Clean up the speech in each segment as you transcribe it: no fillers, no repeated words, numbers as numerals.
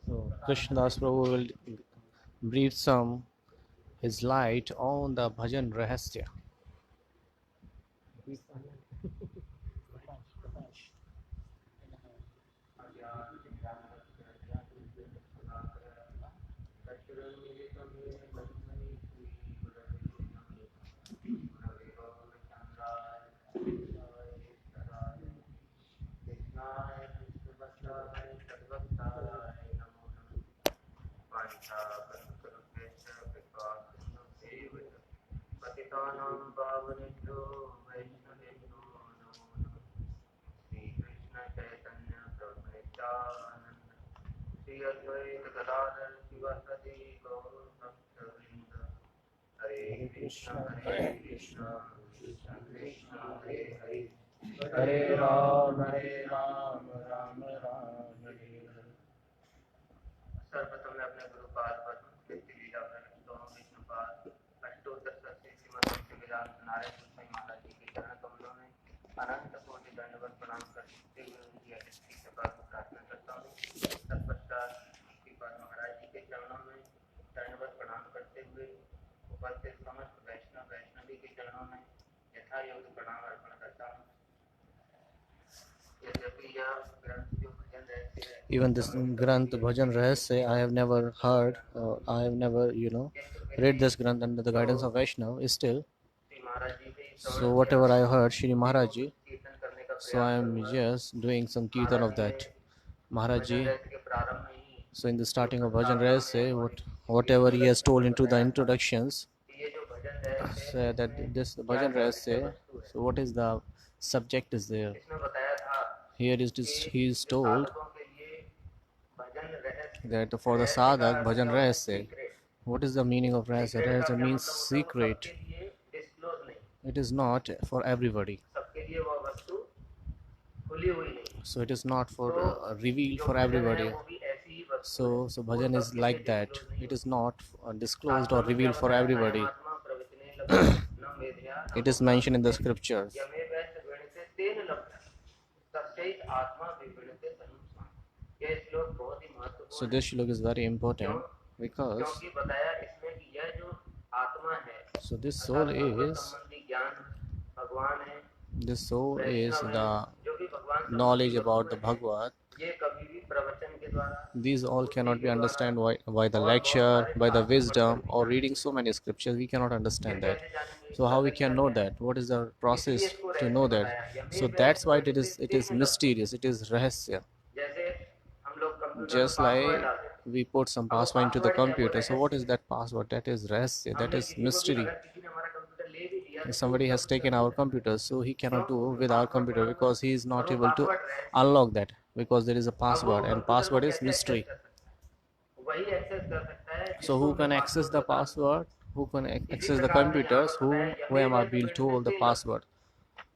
So Krishnadas Prabhu will breathe some his light on the bhajan rahasya. Hare Krishna, Hare Krishna, Krishna Krishna, Hare Hare, Hare Ram, Ram Ram, Hare Hare. सर्वप्रथम मैं अपने गुरुपाद पद्म लीला दोनों विष्णुपाद अष्टोत्तर श्रीमद भक्ति वेदांत नारायण गोसाई महाराज जी के चरण कमलों में अनंत कोटि दंडवत प्रणाम करते हुए उनकी अतिथि कृपा को प्रार्थना करता हूँ। तत्पश्चात श्रीपाद महाराज जी के चरणों में दंडवत प्रणाम करते हुए उपस्थित समस्त वैष्णवी के चरणों में यथा योग्य प्रणाम अर्पण करता हूँ। यद्यपि यह ग्रंथ जो भजन रहस्य है, Even this Granth Bhajan Rahasya, I have never heard, or I have never, read this Granth under the guidance of Vaishnav. Still, so whatever I heard, Shri Maharaji, so I am just doing some kirtan of that. Maharaji, so in the starting of Bhajan Rahasya, whatever he has told into the introductions, so that this Bhajan Rahasya, so what is the subject is there? Here he is told that for the sadhak bhajan rahasya, what is the meaning of rahasya? Rahasya means secret. It is not for everybody. So it is not for revealed for everybody. So bhajan is like that. It is not disclosed or revealed for everybody. It is mentioned in the scriptures. So this shlok is very important because so this soul is the knowledge about the Bhagavad. These all cannot be understood by the lecture, by the wisdom, or reading so many scriptures. We cannot understand that. So how we can know that? What is the process to know that? So that's why it is mysterious. It is rahasya. Just like we put some password into the computer. So what is that password? That is rahasya. That is mystery. If somebody has taken our computer, so he cannot do with our computer because he is not able to unlock that because there is a password and password is mystery. So who can access the password? Who can access the computers? Who am I being told the password?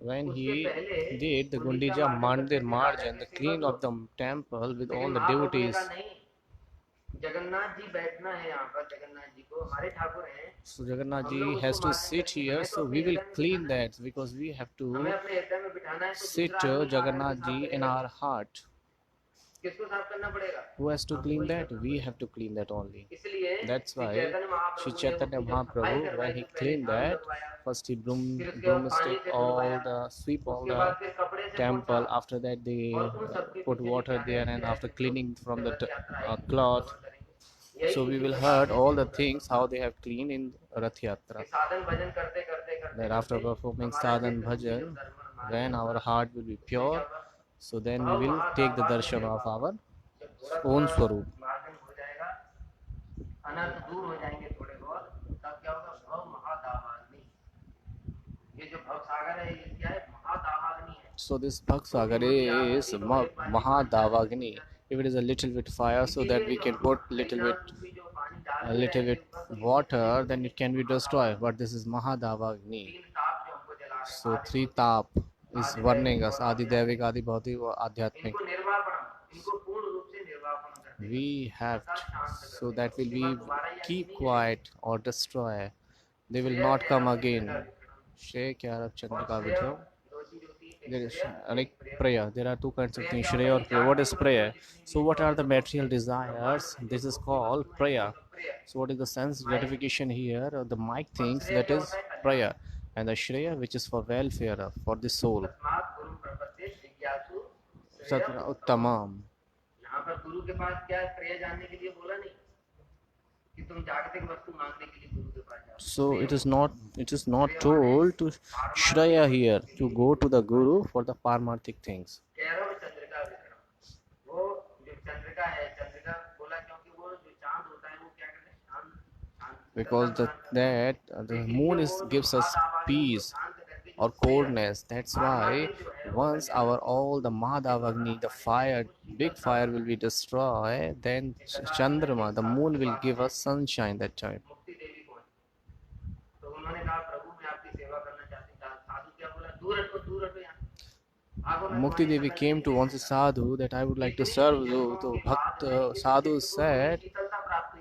when उसके he पहले did the Gundicha Gundija मार्ग Mandir करके March Raja and the की सेवा clean तो of the temple with all लेकिन the महाप्रभु ने devotees, कहा नहीं, जगन्नाथ जी बैठना है यहाँ पर, जगन्नाथ जी को हमारे ठाकुर हैं, So Jagannath हम लोग ji उसको has to मार्जन sit करेंगे। here, हमें तो so अपने we will हृदय में clean बिठाना है, that because we have हमें to अपने हृदय में बिठाना है, तो sit दूसरा आदमी आकर के Jagannath साफ ji in करेगा our नहीं। heart. किसको साफ करना पड़ेगा? Who has to हमको clean ही that? करना We पड़ेगा। have to clean that only. इसलिए That's Shri why Chaitanya Sri महाप्रभु ने Chaitanya उसकी जब सफाई Mahaprabhu, when करवाई he तो पहले cleaned झाड़ू that, लगवाया, first he फिर उसके बाद पानी broomstick से all धुलवाया, the sweep all उसके the बाद फिर कपड़े से पोंछा, temple. After that, और they उन सबके put पीछे water लिखा गया there, कि and after ऐसे लोग cleaning from जब the रथ यात्रा आएगी तो cloth. श्रवण करेंगे। यही So we इसी will प्रकार heard से all Chetu the Darshan things how they have cleaned in Rath कि Yatra. साधन भजन करते करते करते That after करते performing हमारा sadhan चित्त रुचि जब bhajan, धर्म मार्ग when में our होगा, heart will be उसमें क्या pure, होगा? so then we भव will take the महादावाग्नि darshan of निर्वापन। our जब थोड़ा own थोड़ा Swarup. मार्जन हो जाएगा, अनर्थ दूर हो जाएंगे थोड़े बहुत, तब क्या होगा? भव महादावाग्नि। ये जो भव सागर है, ये क्या है? महादावाग्नि है। So this Bhaksagar छोटी मोटी आग is होती तो एक बाल्टी पानी डाल Mahadavagni. देते, If it is a little bit fire, so that इसीलिए we जो can हम put हरिनाम रूपी जो पानी डाल a भी little रहे हैं bit ऊपर, तो ये किसके water, लिए? then it can be destroyed. But this is Mahadavagni. तीन ताप जो हमको जला रहे हैं, So आदि three भौतिक, tap is आदि warning दैविक us. और Adi आध्यात्मिक। Devik, Adi Bhautik, or Adhyatmik. इनको निर्वापण, इनको पूर्ण रूप से निर्वापण कर देगा, We have अर्थात शांत कर so देगा। that will उसके be बाद दोबारा ये आदमी keep नहीं आएंगे। quiet or destroy. They will श्रेय not come प्रेरम Chandrika again. Vikram. Shrey Kyarab और Chandrika श्रेय Vitram. दो चीज होती है, एक There is श्रेय like एक प्रेय। prayer. There are two kinds of प्रेय things, क्या होता है? Shreya or ये prayer. चार What is तीनों लोगों में prayer? जितनी So भी what are the दौलत material भौतिक ब्रह्मांड desires? में जो This is भौतिक called वस्तु है, ये prayer. सब प्रेय है। So what is the sense Maya. gratification here? The mic और thinks श्रेय that क्या is होता है? कल्याण। prayer, and the Shreya which is for welfare for the soul. तस्मात् गुरु प्रपद्ये जिज्ञासु श्रेय Satra उत्तमम्। Uttamam. यहाँ पर गुरु के पास क्या है? प्रेय जानने के लिए बोला नहीं कि तुम जागतिक वस्तु मांगने के लिए गुरु के पास जाओ। So it is not told to Shreya here to go to the Guru for the Parmarthic things. Kairav Chandrika Vikram, वो जो चंद्रिका है, चंद्रिका बोला क्योंकि वो जो चांद होता है वो क्या कहते हैं? शांत शांत Because the moon gives us peace or coldness. That's why once our all the Madhavagni, the fire, big fire will be destroyed, then Chandrama, the moon will give us sunshine that time. मुक्ति देवी कौन? तो उन्होंने कहा प्रभु मैं आपकी सेवा करना चाहती हूँ। साधु क्या बोला? दूर हटो यहाँ। आगो मैं Mukti तुम्हारी Devi शकल came नहीं to once a देखना। sadhu that I would like to serve you. So Bhakt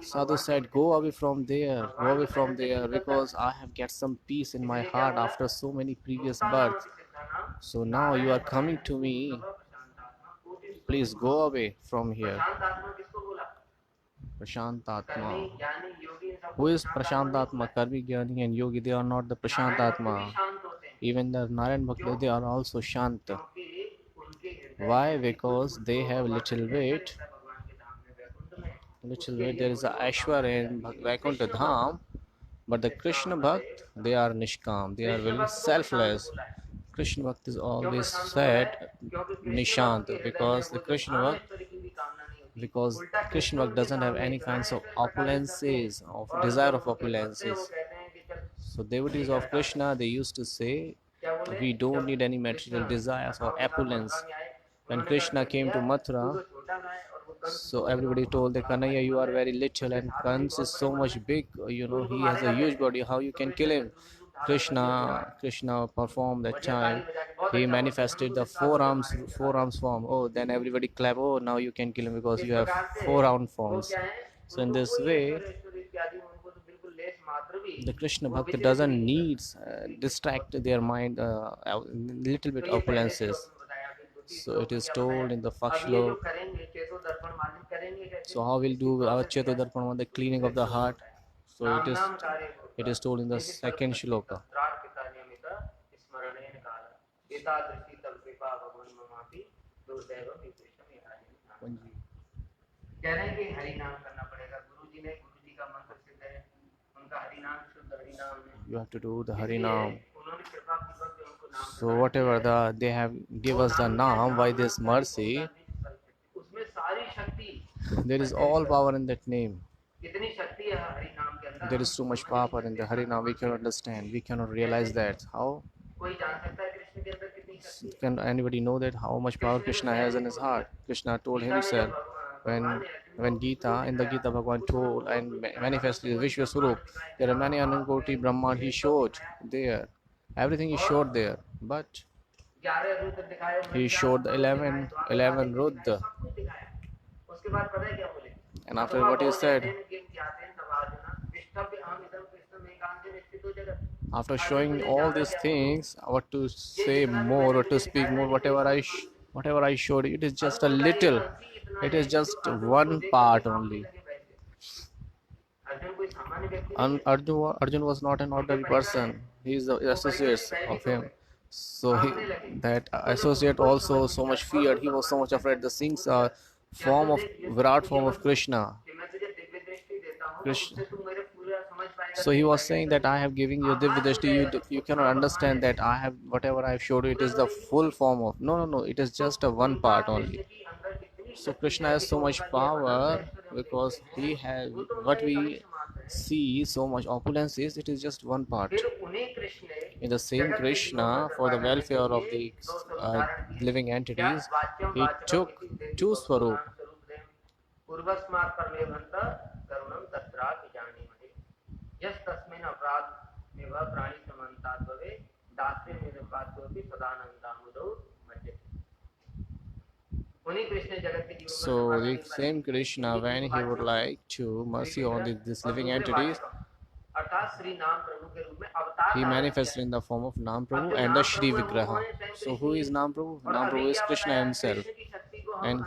sadhu said, go away from there, because I have get some peace in my heart after so many previous births. So now you are coming to me. Please go away from here. प्रशांत आत्मा किसको बोला? Prashantatma. कर्मी ज्ञानी योगी इन सबको Who is प्रशांत आत्मा नहीं बोला Prashantatma? Karmi, Gyani, and Yogi, they are not the है। नारायण भक्त भी Prashantatma. शांत होते हैं Even the Narayan Bhakti, they are also Shanta. क्योंकि उनके हृदय Why? में Because they have little weight. भगवान के धाम में वैकुंठ में Little उसके weight. लिए There is a कोई और Aishwarya काम in नहीं चाहिए। Vaikuntha Krishna Dham, but the Krishna Bhakt, they are Nishkam. They are Krishna very भक्त को प्रशांत selfless. बोला है। Krishna Bhakt is क्यों always प्रशांत बोला said है? क्योंकि कृष्ण भक्त Nishant, के हृदय में because वो the जो Krishna धन Bhakt, ऐश्वर्य की भी कामना नहीं होती। because उल्टा कृष्ण Krishna Bhakt उनके doesn't have सामने any इतना kinds of ऐश्वर्य प्रकाशित करते हैं opulences, of और desire जो of उनके भक्त हैं वो opulences. कहते हैं कि चल So devotees of Krishna, they used to say, क्या बोले? we don't जब need any Krishna material desires or कथाओं के साथ मथुरा opulence. में आए, When उन्होंने कहा Krishna कि came to भैया तू Mathura, तो छोटा सा है और वो कंस so तो everybody एकदम told the बड़ा भारी Kanaya, you बल are है, very little उसके and हाथ भी Kans is बहुत so बड़े बल much हैं, big, तो उनको he has a मारेगा huge कैसे? body, how you तो can कृष्ण kill ने him? दूसरी रूप धारण कर लिया विराट, Krishna performed that बजिया ताली time. बजा के बहुत He अच्छा हुआ, हम manifested लोग the इस साधु four को arms, मारेंगे, चला four जाओ। arms form. Oh, then everybody clap. Oh, now you can kill him because इस you have प्रकार से four round वो forms. क्या है? So in उनको this कोई way, ऐश्वर्य इत्यादि में उनको तो बिल्कुल लेस मात्र भी the Krishna वो Bhakta विचलित doesn't नहीं कर need distract their mind little bit तो ये पहले श्लोक opulences. में बताया, फिर दूसरी So श्लोक it में is क्या told बताया? in the first अब ये जो shlok. करेंगे चेतो दर्पण मार्जन करेंगे कैसे? So how we'll इसकी do our प्रोसेस क्या है? Chetodarpana, the cleaning of the दूसरे श्लोक में heart? बताया। So नाम नाम कार्य it भूत्वा is told in the Nidhi second कल्पते shloka. तत्रार्पिता नियमित स्मरणेन काल एतादृशी तव कृपा भगवन् ममापि दुर्दैव विपरीतम याजन। कह रहे हैं कि हरि नाम करना पड़ेगा। गुरु जी का मंत्र सिद्ध है, उनका हरि नाम शुद्ध हरि नाम है। You have to do the Hari इसलिए Naam. उन्होंने कृपा पूर्वक जो हमको नाम So प्रदान whatever किया है, they have give वो us the नाम क्या है? Naam by this नाम mercy, उसमें सारी शक्ति there is all power in that name. कितनी शक्ति है हरि नाम के अंदर, There is so much power in the Hari Naam. We cannot understand. We cannot realize that. How कोई जान सकता है कृष्ण के अंदर कितनी शक्ति है? can anybody know that? How much power Krishna has in his heart? Krishna told Gita में जब himself भगवान when ने अर्जुन को Gita, in the Gita Bhagavan told and manifested his Vishwa Swarup, there are many Anukoti Brahman he showed there. Everything he showed there. But 11 Rudra दिखाए, he showed the 11 Rudra. सब कुछ दिखाया। उसके बाद पता है क्या बोले? And after what he said, after showing all these things, what to say more, what to speak more, whatever I showed, it is just a little. It is just one part only. Arjun was not an ordinary person. He is the associates of him. So that associate also so much feared. He was so much afraid. The things are form of Virat form of Krishna. Krishna. So he was saying that I have given you Divya Drishti. You cannot understand that I have whatever I have showed you. It is the full form of no. It is just a one part only. So Krishna has so much power because he has what we see so much opulence is it is just one part. In the same Krishna, for the welfare of the living entities, he took two swarup. So the same Krishna, when he would like to mercy on this living entities, he manifested in the form of Nam Prabhu and the Shri Vigraha. So who is Nam Prabhu? Nam Prabhu is Krishna himself. And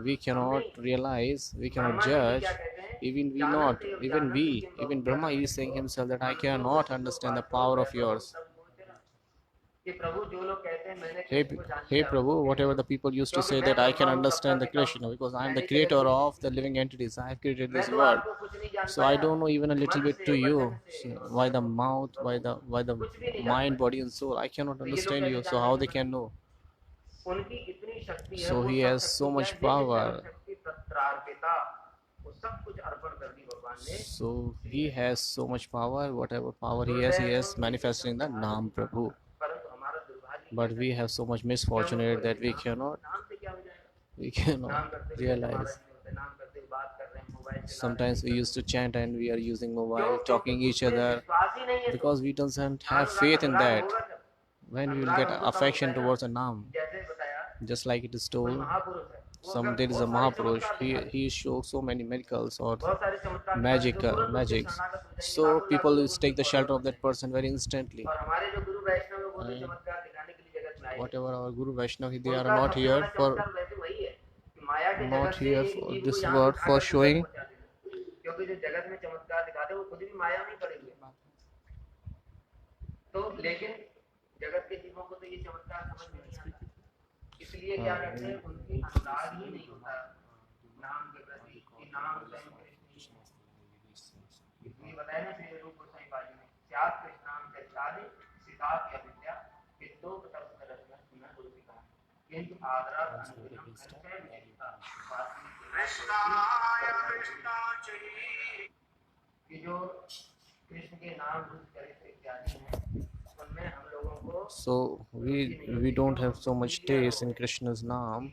we cannot realize, we cannot judge, even Brahma is saying himself that I cannot understand the power of yours. Hey Prabhu, whatever the people used to say that I can understand the Krishna because I am the creator of the living entities. I have created this world. So I don't know even a little bit to you. So why the mouth, why the mind, body and soul? I cannot understand you. So how they can know? So he has so much power. So he has so much power. Whatever power he has manifested in the Nam Prabhu. But we have so much misfortunate that we cannot realize. Sometimes we used to chant and we are using mobile, talking each other because we don't have faith in that. When we will get affection towards a Nam, just like it is told, there is a Mahapurush. He shows so many miracles or magics. So people will take the shelter of that person very instantly. And whatever our Guru Vaishnav, they are not here for this word for showing. So we don't have so much taste in Krishna's Naam.